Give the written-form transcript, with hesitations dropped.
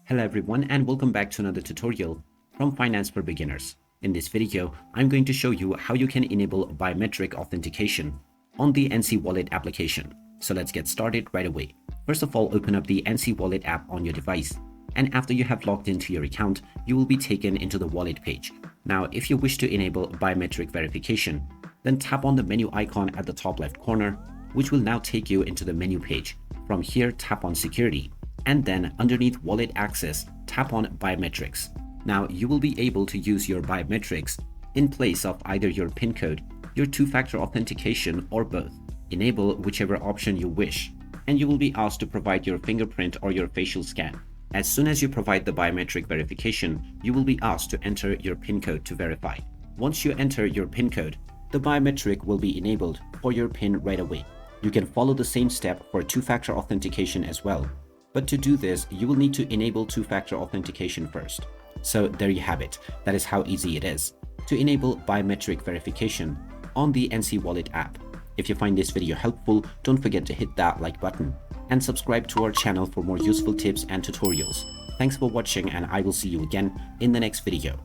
Hello everyone and welcome back to another tutorial from Finance for Beginners. In this video, I'm going to show you how you can enable biometric authentication on the NC Wallet application. So let's get started right away. First of all, open up the NC Wallet app on your device. And after you have logged into your account, you will be taken into the wallet page. Now, if you wish to enable biometric verification, then tap on the menu icon at the top left corner, which will now take you into the menu page. From here, tap on Security. And then underneath Wallet Access, tap on Biometrics. Now you will be able to use your biometrics in place of either your PIN code, your two-factor authentication, or both. Enable whichever option you wish, and you will be asked to provide your fingerprint or your facial scan. As soon as you provide the biometric verification, you will be asked to enter your PIN code to verify. Once you enter your PIN code, the biometric will be enabled for your PIN right away. You can follow the same step for two-factor authentication as well. But to do this, you will need to enable two-factor authentication first. So there you have it. That is how easy it is to enable biometric verification on the NC Wallet app. If you find this video helpful, don't forget to hit that like button and subscribe to our channel for more useful tips and tutorials. Thanks for watching, and I will see you again in the next video.